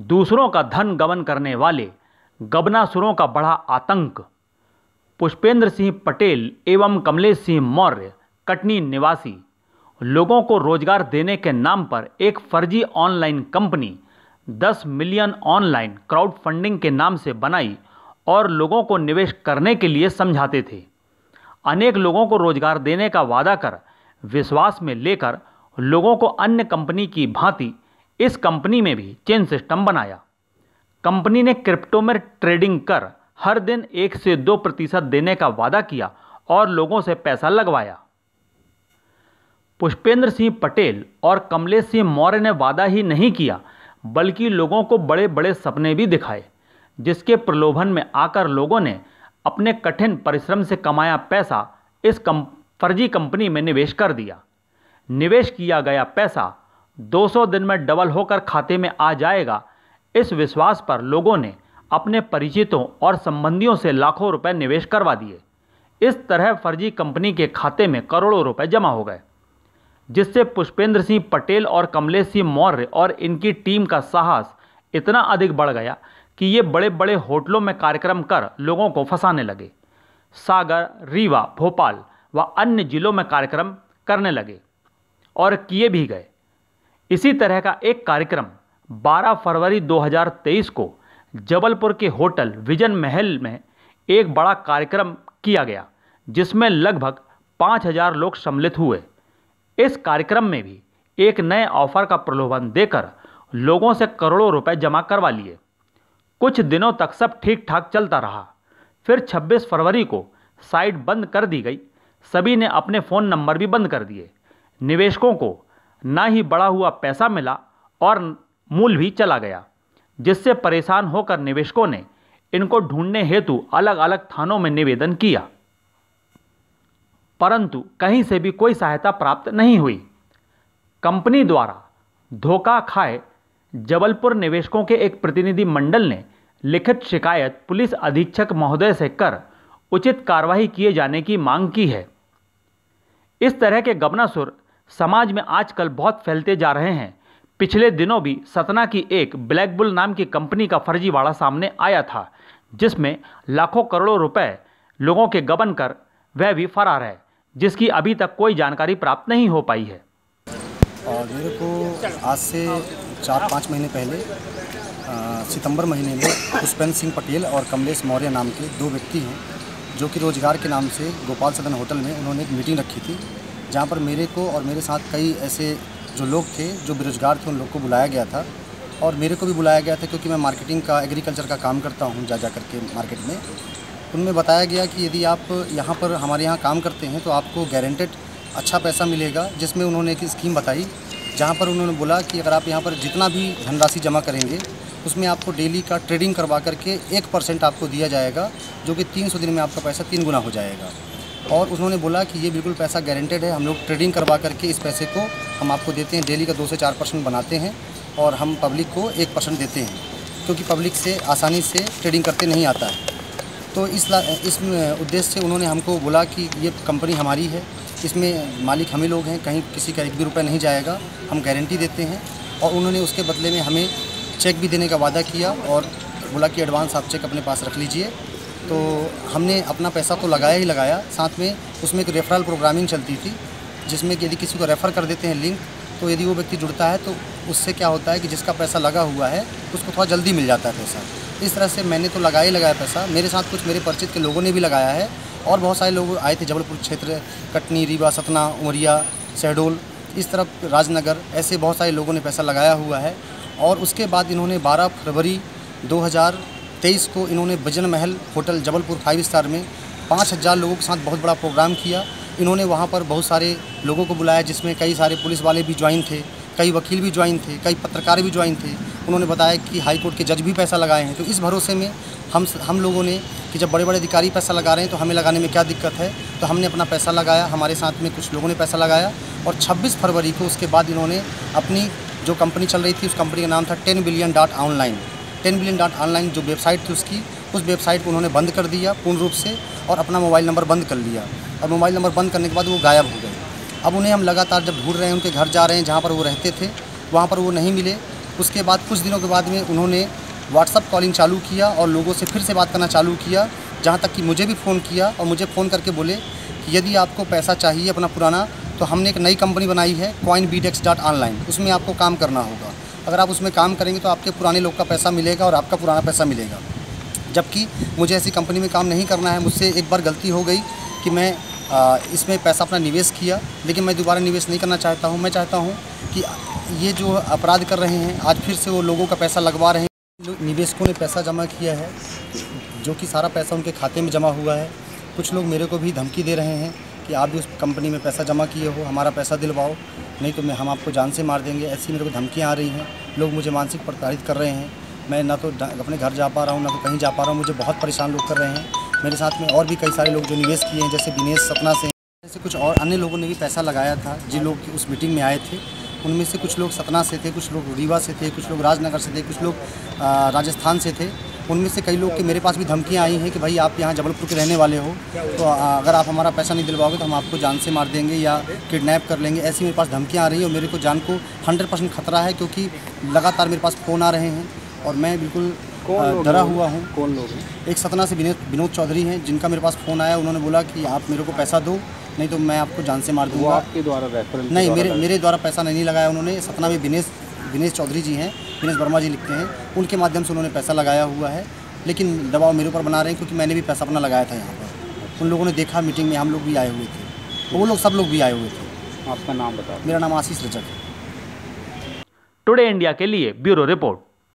दूसरों का धन गबन करने वाले गबनासुरों का बढ़ा आतंक। पुष्पेंद्र सिंह पटेल एवं कमलेश सिंह मौर्य कटनी निवासी लोगों को रोजगार देने के नाम पर एक फर्जी online company 10 million online crowd funding के नाम से बनाई और लोगों को निवेश करने के लिए समझाते थे। अनेक लोगों को रोजगार देने का वादा कर विश्वास में लेकर लोगों को अन्य कंपनी की भांति इस कंपनी में भी चेन सिस्टम बनाया। कंपनी ने क्रिप्टो में ट्रेडिंग कर हर दिन 1 से 2% देने का वादा किया और लोगों से पैसा लगवाया। पुष्पेंद्र सिंह पटेल और कमलेश सिंह मौर्य ने वादा ही नहीं किया बल्कि लोगों को बड़े बड़े सपने भी दिखाए, जिसके प्रलोभन में आकर लोगों ने अपने कठिन परिश्रम से कमाया पैसा इस फर्जी कंपनी में निवेश कर दिया। निवेश किया गया पैसा 200 दिन में डबल होकर खाते में आ जाएगा, इस विश्वास पर लोगों ने अपने परिचितों और संबंधियों से लाखों रुपए निवेश करवा दिए। इस तरह फर्जी कंपनी के खाते में करोड़ों रुपए जमा हो गए, जिससे पुष्पेंद्र सिंह पटेल और कमलेश सिंह मौर्य और इनकी टीम का साहस इतना अधिक बढ़ गया कि ये बड़े बड़े होटलों में कार्यक्रम कर लोगों को फंसाने लगे। सागर, रीवा, भोपाल व अन्य जिलों में कार्यक्रम करने लगे और किए भी गए। इसी तरह का एक कार्यक्रम 12 फरवरी 2023 को जबलपुर के होटल विजन महल में एक बड़ा कार्यक्रम किया गया, जिसमें लगभग 5000 लोग सम्मिलित हुए। इस कार्यक्रम में भी एक नए ऑफर का प्रलोभन देकर लोगों से करोड़ों रुपए जमा करवा लिए। कुछ दिनों तक सब ठीक ठाक चलता रहा। फिर 26 फरवरी को साइट बंद कर दी गई। सभी ने अपने फ़ोन नंबर भी बंद कर दिए। निवेशकों को ना ही बढ़ा हुआ पैसा मिला और मूल भी चला गया, जिससे परेशान होकर निवेशकों ने इनको ढूंढने हेतु अलग अलग थानों में निवेदन किया, परंतु कहीं से भी कोई सहायता प्राप्त नहीं हुई। कंपनी द्वारा धोखा खाए जबलपुर निवेशकों के एक प्रतिनिधि मंडल ने लिखित शिकायत पुलिस अधीक्षक महोदय से कर उचित कार्रवाई किए जाने की मांग की है। इस तरह के गबनासुर समाज में आजकल बहुत फैलते जा रहे हैं। पिछले दिनों भी सतना की एक ब्लैक बुल नाम की कंपनी का फर्जीवाड़ा सामने आया था, जिसमें लाखों करोड़ों रुपए लोगों के गबन कर वह भी फरार है, जिसकी अभी तक कोई जानकारी प्राप्त नहीं हो पाई है। और मेरे को आज से 4-5 महीने पहले सितंबर महीने में पुष्पेंद्र सिंह पटेल और कमलेश मौर्य नाम के 2 व्यक्ति हैं, जो कि रोजगार के नाम से गोपाल सदन होटल में उन्होंने एक मीटिंग रखी थी, जहां पर मेरे को और मेरे साथ कई ऐसे जो लोग थे जो बेरोजगार थे उन लोग को बुलाया गया था। और मेरे को भी बुलाया गया था क्योंकि मैं मार्केटिंग का, एग्रीकल्चर का काम करता हूँ जा करके मार्केट में। उनमें बताया गया कि यदि आप यहाँ पर हमारे यहाँ काम करते हैं तो आपको गारंटेड अच्छा पैसा मिलेगा, जिसमें उन्होंने एक स्कीम बताई, जहाँ पर उन्होंने बोला कि अगर आप यहाँ पर जितना भी धनराशि जमा करेंगे उसमें आपको डेली का ट्रेडिंग करवा करके 1% आपको दिया जाएगा, जो कि 300 दिन में आपका पैसा 3 गुना हो जाएगा। और उन्होंने बोला कि ये बिल्कुल पैसा गारंटेड है, हम लोग ट्रेडिंग करवा करके इस पैसे को हम आपको देते हैं, डेली का 2 से 4% बनाते हैं और हम पब्लिक को 1% देते हैं, क्योंकि पब्लिक से आसानी से ट्रेडिंग करते नहीं आता है। तो इस उद्देश्य से उन्होंने हमको बोला कि ये कंपनी हमारी है, इसमें मालिक हम ही लोग हैं, कहीं किसी का 1 भी रुपया नहीं जाएगा, हम गारंटी देते हैं। और उन्होंने उसके बदले में हमें चेक भी देने का वादा किया और बोला कि एडवांस आप चेक अपने पास रख लीजिए। तो हमने अपना पैसा तो लगाया ही लगाया, साथ में उसमें एक रेफरल प्रोग्रामिंग चलती थी, जिसमें कि यदि किसी को रेफ़र कर देते हैं लिंक, तो यदि वो व्यक्ति जुड़ता है तो उससे क्या होता है कि जिसका पैसा लगा हुआ है उसको थोड़ा जल्दी मिल जाता है पैसा। इस तरह से मैंने तो लगाया ही लगाया पैसा, मेरे साथ कुछ मेरे परिचित के लोगों ने भी लगाया है और बहुत सारे लोग आए थे जबलपुर क्षेत्र, कटनी, रीवा, सतना, उमरिया, शहडोल, इस तरफ राजनगर, ऐसे बहुत सारे लोगों ने पैसा लगाया हुआ है। और उसके बाद इन्होंने 12 फरवरी 2023 को इन्होंने विजन महल होटल जबलपुर 5 स्टार में 5000 लोगों के साथ बहुत बड़ा प्रोग्राम किया। इन्होंने वहाँ पर बहुत सारे लोगों को बुलाया, जिसमें कई सारे पुलिस वाले भी ज्वाइन थे, कई वकील भी ज्वाइन थे, कई पत्रकार भी ज्वाइन थे। उन्होंने बताया कि हाई कोर्ट के जज भी पैसा लगाए हैं। तो इस भरोसे में हम लोगों ने कि जब बड़े बड़े अधिकारी पैसा लगा रहे हैं तो हमें लगाने में क्या दिक्कत है, तो हमने अपना पैसा लगाया, हमारे साथ में कुछ लोगों ने पैसा लगाया। और 26 फरवरी को उसके बाद इन्होंने अपनी जो कंपनी चल रही थी, उस कंपनी का नाम था 10 बिलियन .online। 10 बिलियन .online जो वेबसाइट थी उसकी, उस वेबसाइट को उन्होंने बंद कर दिया पूर्ण रूप से और अपना मोबाइल नंबर बंद कर लिया। और मोबाइल नंबर बंद करने के बाद वो गायब हो गए। अब उन्हें हम लगातार जब ढूंढ रहे हैं, उनके घर जा रहे हैं जहाँ पर वो रहते थे, वहाँ पर वो नहीं मिले। उसके बाद कुछ दिनों के बाद में उन्होंने व्हाट्सअप कॉलिंग चालू किया और लोगों से फिर से बात करना चालू किया, जहाँ तक कि मुझे भी फ़ोन किया और मुझे फ़ोन करके बोले कि यदि आपको पैसा चाहिए अपना पुराना, तो हमने एक नई कंपनी बनाई है coinbdex.online, उसमें आपको काम करना होगा। अगर आप उसमें काम करेंगे तो आपके पुराने लोग का पैसा मिलेगा और आपका पुराना पैसा मिलेगा। जबकि मुझे ऐसी कंपनी में काम नहीं करना है। मुझसे एक बार गलती हो गई कि मैं इसमें पैसा अपना निवेश किया, लेकिन मैं दोबारा निवेश नहीं करना चाहता हूँ। मैं चाहता हूँ कि ये जो अपराध कर रहे हैं आज फिर से वो लोगों का पैसा लगवा रहे हैं। निवेशकों ने पैसा जमा किया है, जो कि सारा पैसा उनके खाते में जमा हुआ है। कुछ लोग मेरे को भी धमकी दे रहे हैं कि आप भी उस कंपनी में पैसा जमा किए हो, हमारा पैसा दिलवाओ, नहीं तो हम आपको जान से मार देंगे। ऐसी मेरे को धमकियाँ आ रही हैं। लोग मुझे मानसिक प्रताड़ित कर रहे हैं। मैं ना तो अपने घर जा पा रहा हूँ, ना तो कहीं जा पा रहा हूँ। मुझे बहुत परेशान लोग कर रहे हैं। मेरे साथ में और भी कई सारे लोग जो निवेश किए हैं, जैसे दिनेश सतना से, जैसे कुछ और अन्य लोगों ने भी पैसा लगाया था। जिन लोग उस मीटिंग में आए थे उनमें से कुछ लोग सतना से थे, कुछ लोग रीवा से थे, कुछ लोग राजनगर से थे, कुछ लोग राजस्थान से थे। उनमें से कई लोग के मेरे पास भी धमकियाँ आई हैं कि भाई आप यहाँ जबलपुर के रहने वाले हो, तो अगर आप हमारा पैसा नहीं दिलवाओगे तो हम आपको जान से मार देंगे या किडनैप कर लेंगे। ऐसी मेरे पास धमकियाँ आ रही हैं और मेरे को जान को 100% खतरा है, क्योंकि लगातार मेरे पास फ़ोन आ रहे हैं और मैं बिल्कुल डरा हुआ हूँ। कौन लोग हैं? एक सतना से विनोद चौधरी हैं, जिनका मेरे पास फ़ोन आया। उन्होंने बोला कि आप मेरे को पैसा दो, नहीं तो मैं आपको जान से मार दूँगा। वो आपके द्वारा रेफरेंस? नहीं, मेरे द्वारा पैसा नहीं लगाया उन्होंने। सतना में विनेश चौधरी जी हैं, विनेश वर्मा जी लिखते हैं, उनके माध्यम से उन्होंने पैसा लगाया हुआ है। लेकिन दबाव मेरे ऊपर बना रहे हैं, क्योंकि मैंने भी पैसा अपना लगाया था यहाँ पर। उन लोगों ने देखा मीटिंग में, हम लोग भी आए हुए थे, वो लोग सब लोग भी आए हुए थे। आपका नाम बताओ। मेरा नाम आशीष रजक है। टुडे इंडिया के लिए ब्यूरो रिपोर्ट।